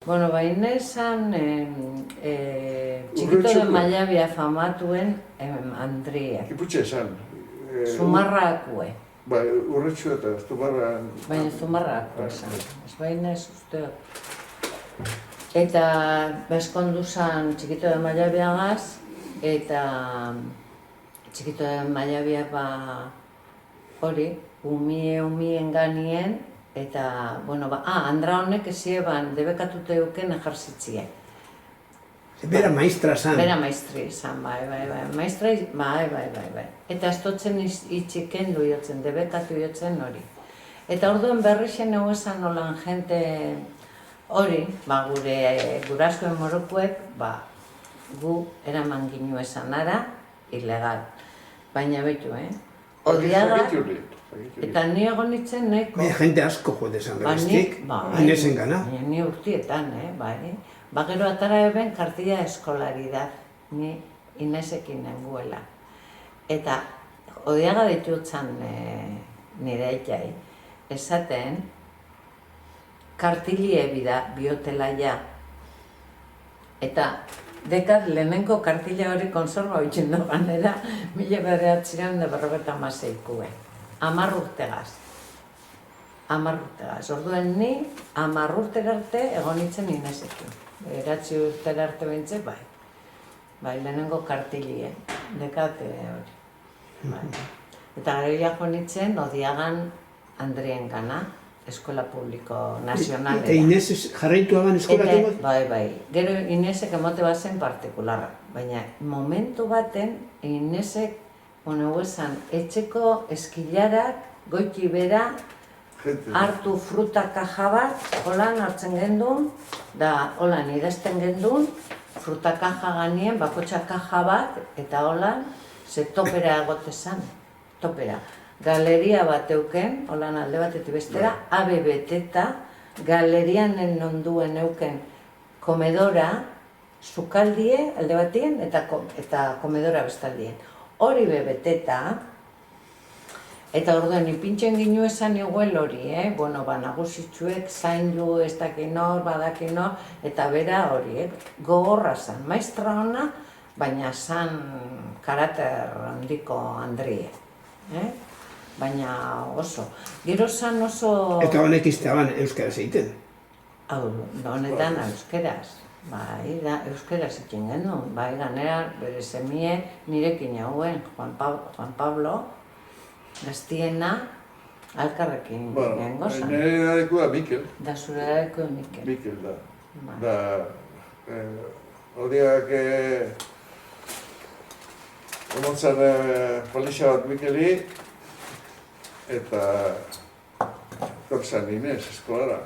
Bueno, bainezan txikito de Mallabia famatuen Andria. Iputxe esan. Zumarrakue. Bai, urretxu eta Zumarra... Baina Zumarrakue esan. Ez bainez usteot. Eta bezkondu zan txikito de Mallabiagaz, eta txikito de Mallabia hori, umien ganien, eta, bueno, Andra honek ezieban debekatute euken ejertzitzia. Bera maistra zan. Bera maistri zan, bai. Maistra, bai. Eta astotzen itxiken du jotzen, debekatu jotzen hori. Eta orduen berrixen egu esan olan jente hori, gure gurasoen morokuek, gu eraman ginu esan ara, ilegal. Baina betu, Odiaga, eta ni egon nintzen nahiko. Jente asko jode zan berestik, Inezen gana. Ni urtietan, bai. Gero atara eben kartilla eskolaridad, ni Inesekin nenguela. Eta Odiaga ditutzen nire aitai, esaten, kartilie biotela ja. Eta dekat lehenenko kartila hori konserva bitxen ganera, 1956. 10 urtegaz. 10 urtegaz. Orduen ni 10 urtera arte egon nintzen Inesekin. 9 urtera arte bintze, bai. Bai, lehenengo kartilie. Dekate hori. Eta gero jako nintzen Odiagan Andrien gana, eskola publiko nazionalera. Eta Inez jarraitu aban eskolatu bat? Bai. Gero Inesek emote bazen partikularra. Baina momentu baten Inesek, esan, etxeko eskilarak, goiti bera, hartu fruta kaja bat, holan hartzen gendun, da holan idazten gendun, fruta kaja ganien, bakotxa kaja bat, eta holan, ze topera egote zan, topera. Galeria bat euken, holan alde batetik bestera, abe beteta, galerianen nonduen euken komedora, sukaldie alde batien eta komedora bestaldien. Hori beteta, eta orduen ipintzen ginu esan iguel hori, nagusitxuek zain du ez dakinor, badakinor, eta bera hori, gogorra zan, maestra ona, baina zan karater handiko Andrie. Baina oso. Gero zan oso... Eta honek izteaban euskaraz egiten? Hau, honetan euskeraz. Bai, euskeraz egiten genuen. Bai, ganera bere semie nirekin hauen, Juan Pablo, gaztiena, alkarrekin gengo zan. Nire edadeku da Mikel. Da zure edadeku Mikel. Mikel da. Horiak emontzan polixa bat Mikeli, eta tortzan Inez eskolara.